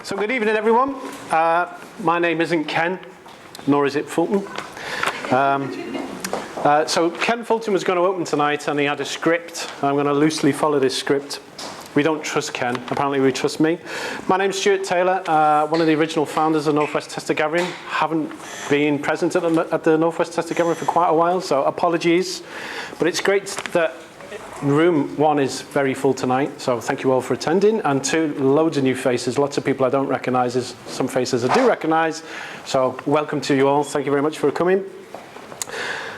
So good evening, everyone. My name isn't Ken, nor is it Fulton. So Ken Fulton was going to open tonight, and he had a script. I'm going to loosely follow this script. We don't trust Ken. Apparently, we trust me. My name's Stuart Taylor, one of the original founders of Northwest Tester Gathering. Haven't been present at the Northwest Tester Gathering for quite a while, so apologies. But it's great that room one is very full tonight, so thank you all for attending. And two, loads of new faces. Lots of people I don't recognise, some faces I do recognise. So welcome to you all. Thank you very much for coming.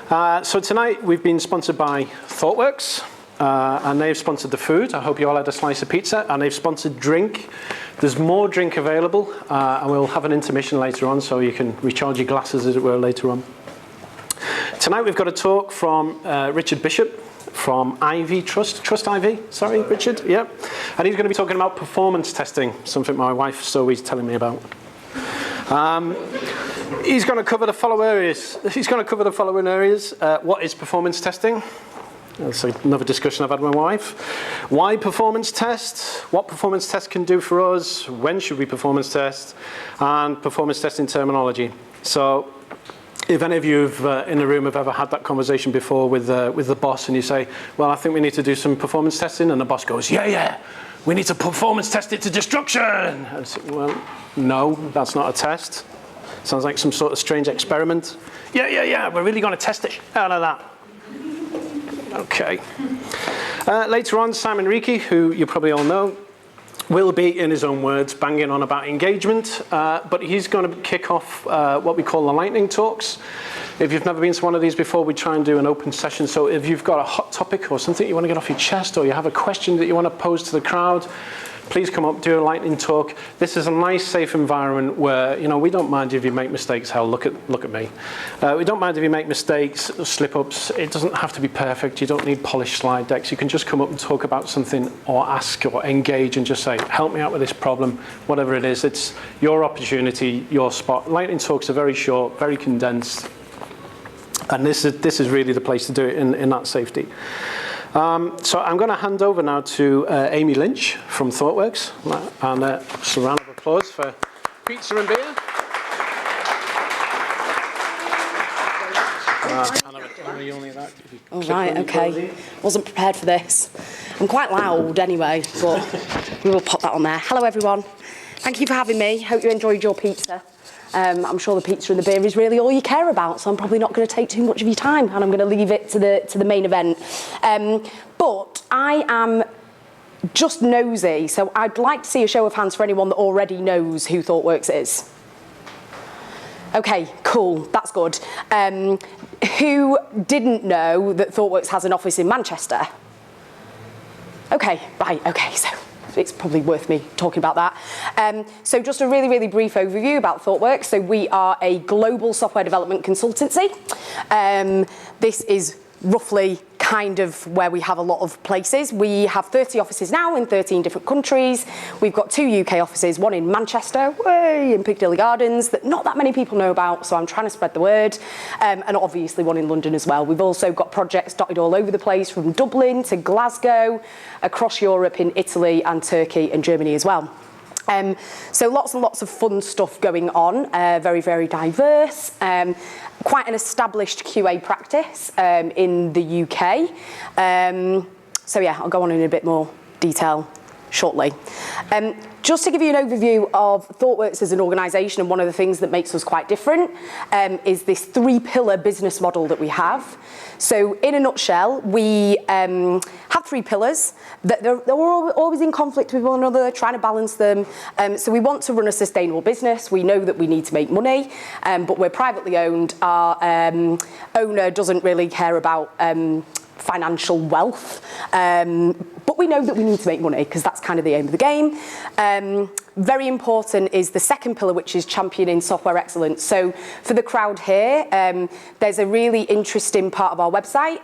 So tonight we've been sponsored by ThoughtWorks. And they've sponsored the food. I hope you all had a slice of pizza. And they've sponsored drink. There's more drink available. And we'll have an intermission later on, so you can recharge your glasses, as it were, later on. Tonight we've got a talk from Richard Bishop from Trust IV. Sorry, Richard. Yep. And he's going to be talking about performance testing, something my wife Zoe's telling me about. He's going to cover the following areas. What is performance testing? That's another discussion I've had with my wife. Why performance test? What performance test can do for us? When should we performance test? And performance testing terminology. So if any of you in the room have ever had that conversation before with the boss, and you say, well, I think we need to do some performance testing, and the boss goes, yeah, we need to performance test it to destruction. I say, well, no, that's not a test. Sounds like some sort of strange experiment. Yeah, we're really going to test it out of that. Okay. Later on, Simon Reiki, who you probably all know, will be, in his own words, banging on about engagement, but he's going to kick off what we call the lightning talks. If you've never been to one of these before, we try and do an open session. So if you've got a hot topic or something you want to get off your chest, or you have a question that you want to pose to the crowd, please come up, do a lightning talk. This is a nice, safe environment where, we don't mind if you make mistakes. Hell, look at me. We don't mind if you make mistakes, slip-ups. It doesn't have to be perfect. You don't need polished slide decks. You can just come up and talk about something, or ask, or engage, and just say, help me out with this problem, whatever it is. It's your opportunity, your spot. Lightning talks are very short, very condensed. And this is really the place to do it in that safety. So I'm going to hand over now to Amy Lynch from ThoughtWorks, and just a round of applause for pizza and beer. All right, okay. Wasn't prepared for this. I'm quite loud anyway, but we will pop that on there. Hello, everyone. Thank you for having me. Hope you enjoyed your pizza. I'm sure the pizza and the beer is really all you care about, so I'm probably not going to take too much of your time, and I'm going to leave it to the main event. But I am just nosy, so I'd like to see a show of hands for anyone that already knows who ThoughtWorks is. Okay, cool, that's good. Who didn't know that ThoughtWorks has an office in Manchester? Okay, right, okay, so it's probably worth me talking about that. So just a really, really brief overview about ThoughtWorks. So we are a global software development consultancy. This is roughly kind of where we have a lot of places. We have 30 offices now in 13 different countries. We've got 2 UK offices, one in Manchester, way in Piccadilly Gardens, that not that many people know about, so I'm trying to spread the word, and obviously one in London as well. We've also got projects dotted all over the place, from Dublin to Glasgow, across Europe, in Italy and Turkey and Germany as well. So lots and lots of fun stuff going on, very, very diverse. Quite an established QA practice in the UK. So yeah, I'll go on in a bit more detail shortly. Just to give you an overview of ThoughtWorks as an organisation, and one of the things that makes us quite different is this 3-pillar business model that we have. So in a nutshell, we have 3 pillars. They're always in conflict with one another, trying to balance them. So we want to run a sustainable business. We know that we need to make money, but we're privately owned. Our owner doesn't really care about financial wealth, but we know that we need to make money because that's kind of the aim of the game. Very important is the second pillar, which is championing software excellence. So for the crowd here, there's a really interesting part of our website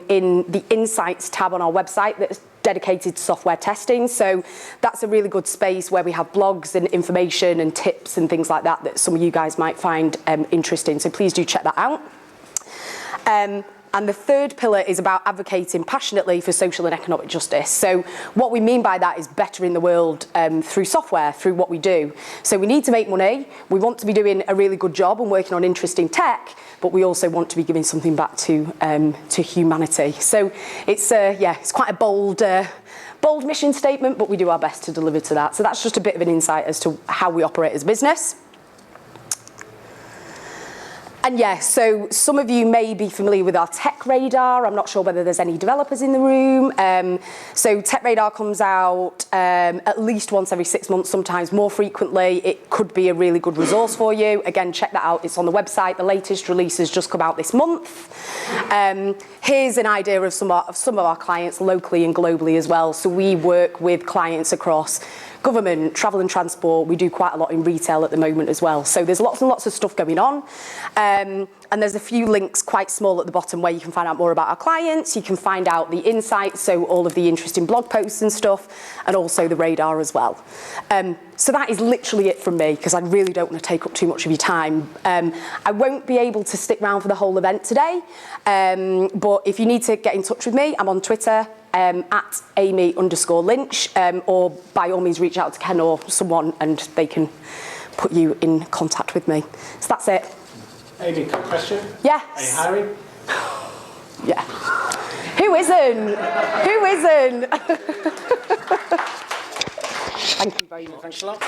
in the Insights tab on our website that's dedicated to software testing. So that's a really good space where we have blogs and information and tips and things like that some of you guys might find interesting. So please do check that out. And the third pillar is about advocating passionately for social and economic justice. So what we mean by that is bettering the world through software, through what we do. So we need to make money. We want to be doing a really good job and working on interesting tech, but we also want to be giving something back to humanity. So it's it's quite a bold mission statement, but we do our best to deliver to that. So that's just a bit of an insight as to how we operate as a business. And so some of you may be familiar with our tech radar. I'm not sure whether there's any developers in the room. So tech radar comes out at least once every 6 months, sometimes more frequently. It could be a really good resource for you. Again, check that out. It's on the website. The latest release has just come out this month. Here's an idea of some of our clients locally and globally as well. So we work with clients across government, travel and transport. We do quite a lot in retail at the moment as well. So there's lots and lots of stuff going on. And there's a few links quite small at the bottom where you can find out more about our clients. You can find out the insights, so all of the interesting blog posts and stuff, and also the radar as well. So that is literally it from me, because I really don't want to take up too much of your time. I won't be able to stick around for the whole event today, but if you need to get in touch with me, I'm on Twitter, at Amy_Lynch, or by all means reach out to Ken or someone and they can put you in contact with me. So that's it. Amy, quick question. Yes. Are you hiring? Yeah. Who isn't? Who isn't? Thank you very much. Thanks a lot.